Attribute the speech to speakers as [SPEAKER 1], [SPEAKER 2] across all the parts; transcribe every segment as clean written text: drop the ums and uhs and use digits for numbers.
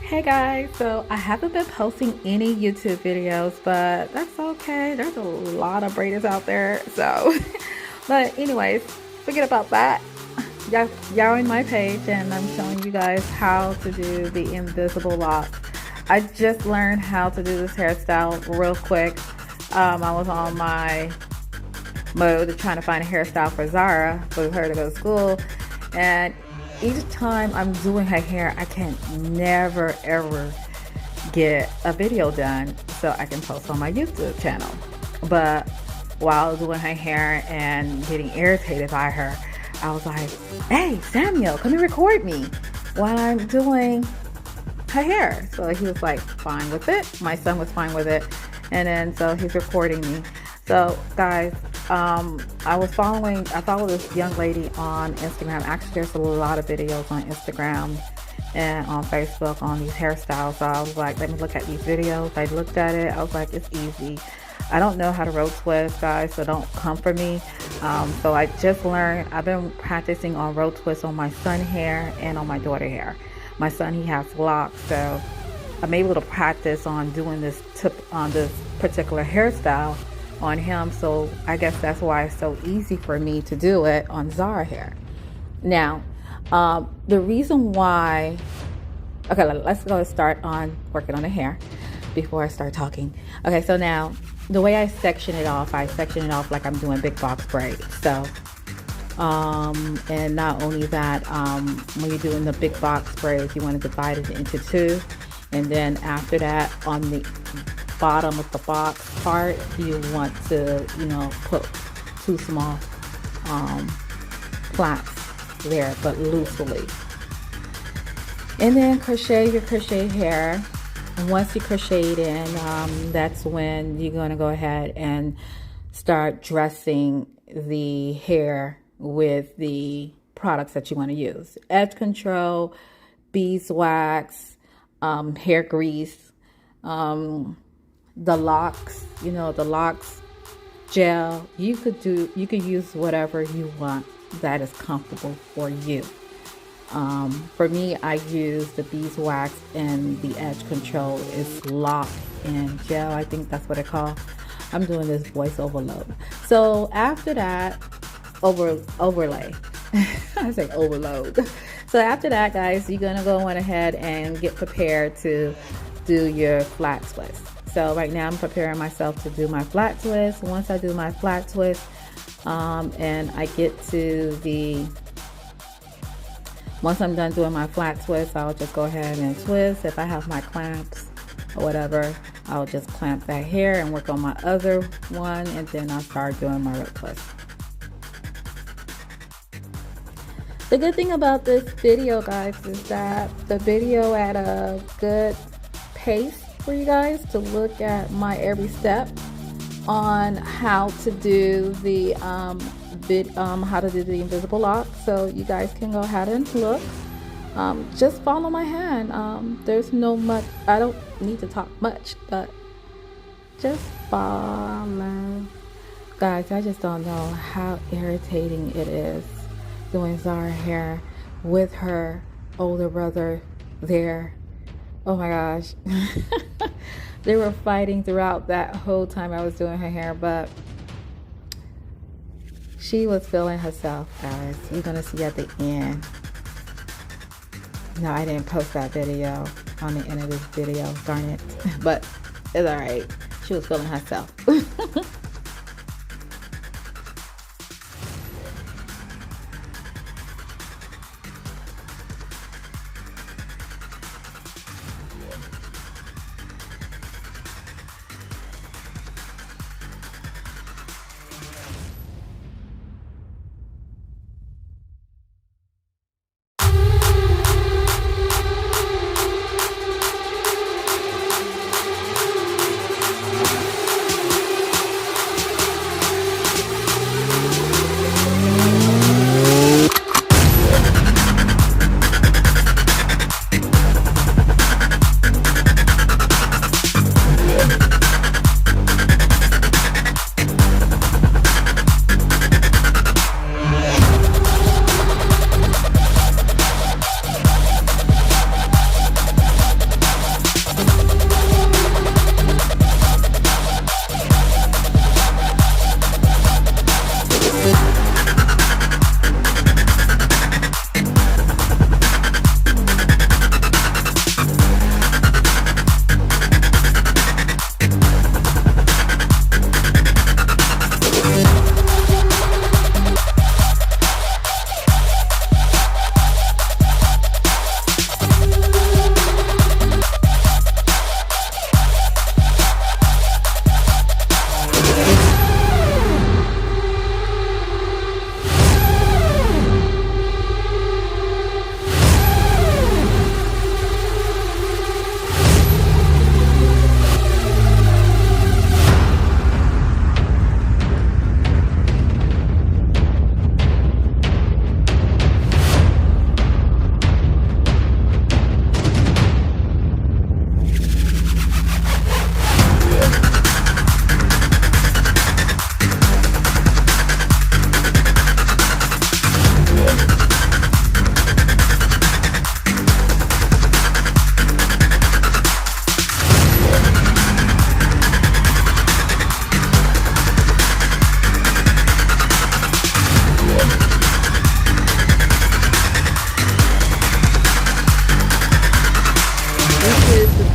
[SPEAKER 1] Hey guys, so I haven't been posting any YouTube videos, but that's okay. There's a lot of braiders out there, so but anyways, forget about that. Y'all in my page and I'm showing you guys how to do the invisible lock. I just learned how to do this hairstyle real quick. I was on my mode of trying to find a hairstyle for Zara for her to go to school, and each time I'm doing her hair, I can never ever get a video done so I can post on my YouTube channel. But while doing her hair and getting irritated by her, I was like, hey Samuel, come and record me while I'm doing her hair. So he was like fine with it. My son was fine with it, and then so he's recording me. So guys, I follow this young lady on Instagram. Actually, there's a lot of videos on Instagram and on Facebook on these hairstyles. So I was like, let me look at these videos. I looked at it. I was like, it's easy. I don't know how to road twist, guys, so don't come for me. So I just learned. I've been practicing on road twist on my son hair and on my daughter hair. My son, he has locks, so I'm able to practice on doing this tip on this particular hairstyle on him. So I guess that's why it's so easy for me to do it on Zara hair. Now, the reason why, okay, let's go start on working on the hair before I start talking. Okay, so now the way I section it off like I'm doing big box braids. So and not only that, when you're doing the big box braids, you want to divide it into two, and then after that, on the bottom of the box part, you want to, put two small plaits there, but loosely. And then crochet your crochet hair. And once you crochet it in, that's when you're going to go ahead and start dressing the hair with the products that you want to use. Edge control, beeswax, hair grease, the locs, the locs gel. You could use whatever you want that is comfortable for you. For me, I use the beeswax, and the edge control is lock and gel. I think that's what I call. I'm doing this voice overload. So after that, overlay. I say overload. So after that, guys, you're gonna go on ahead and get prepared to do your flat twist. So right now I'm preparing myself to do my flat twist. Once I do my flat twist, and I get to once I'm done doing my flat twist, I'll just go ahead and twist. If I have my clamps or whatever, I'll just clamp that hair and work on my other one, and then I'll start doing my root twist. The good thing about this video, guys, is that the video at a good pace for you guys to look at my every step on how to do the invisible lock. So you guys can go ahead and look. Just follow my hand. There's no much. I don't need to talk much, but just follow. Guys, I just don't know how irritating it is doing Zara hair with her older brother there. Oh my gosh. They were fighting throughout that whole time I was doing her hair, but she was feeling herself, guys. You're gonna see at the end. No, I didn't post that video on the end of this video, darn it. But it's all right. She was feeling herself.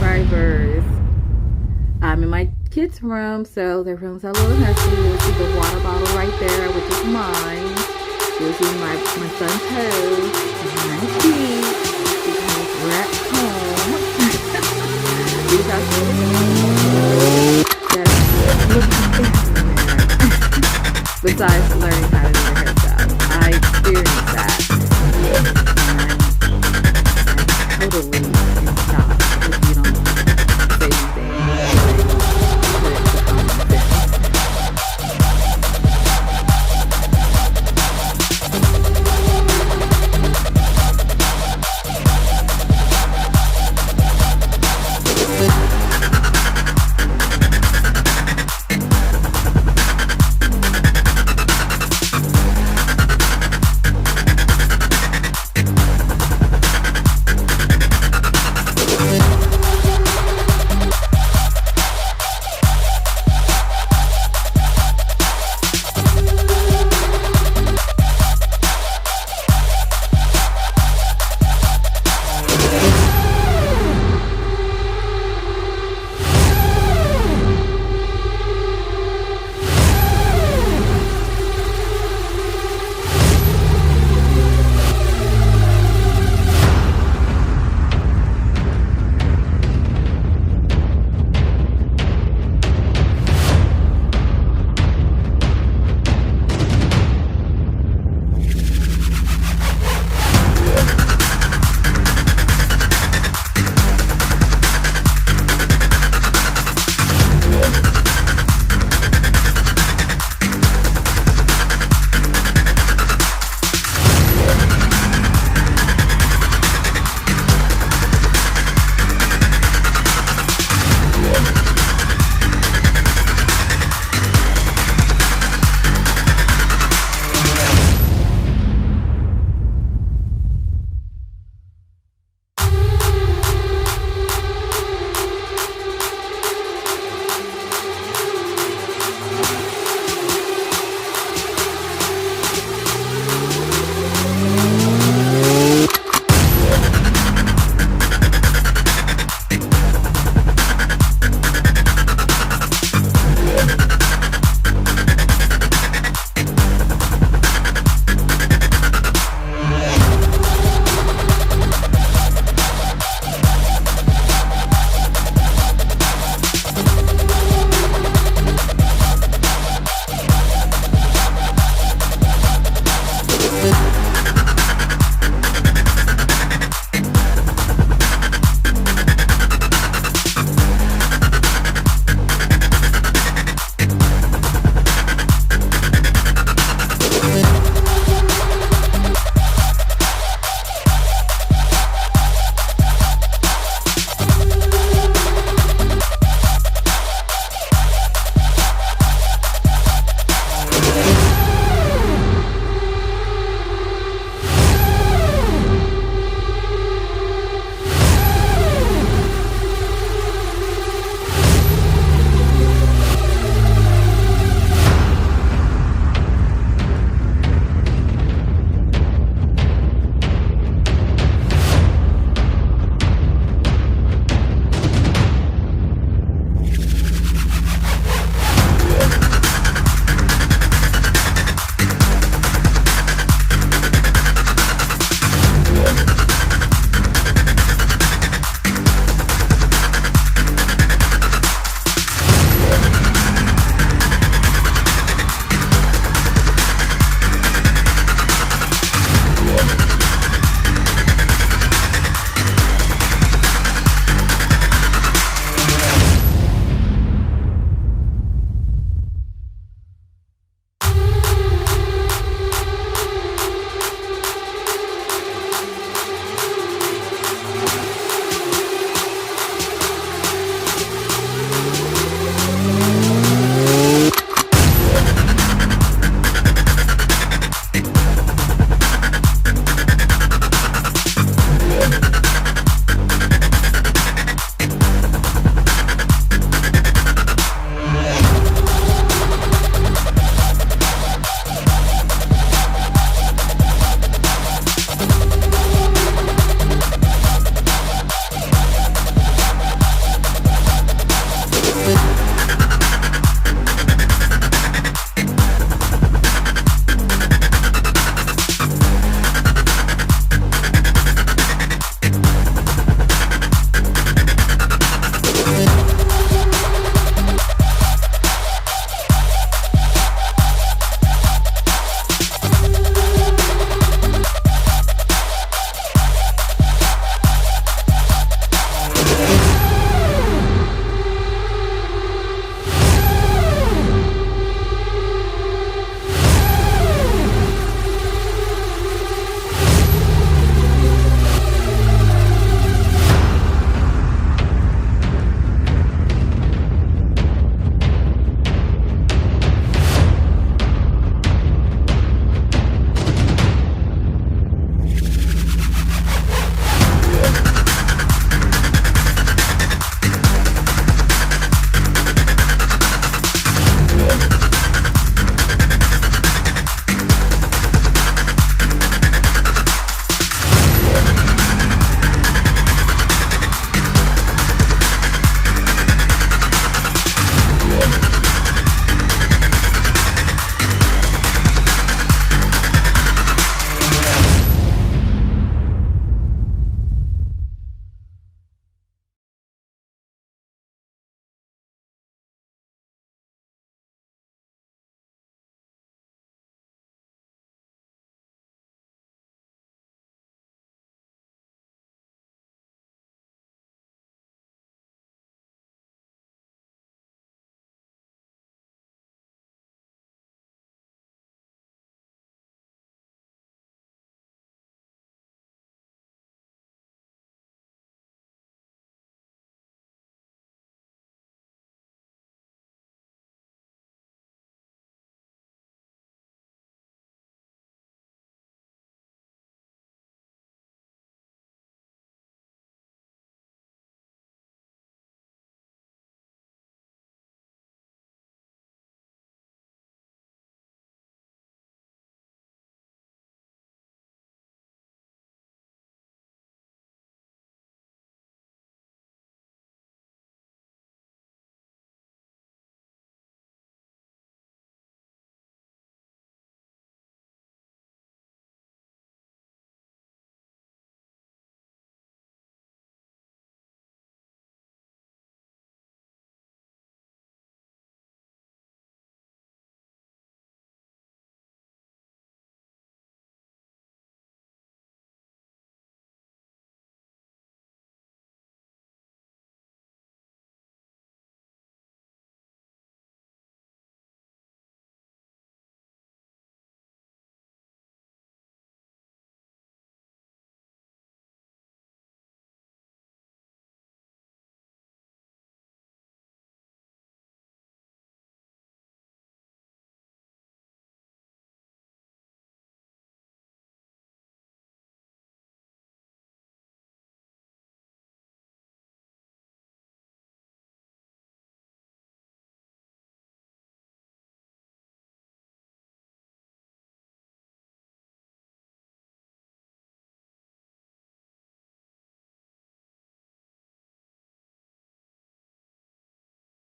[SPEAKER 1] subscribers. I'm in my kids' room, so their room's a little messy. You'll see the water bottle right there, which is mine. You'll see my son's toes, my feet, because we're at home. These are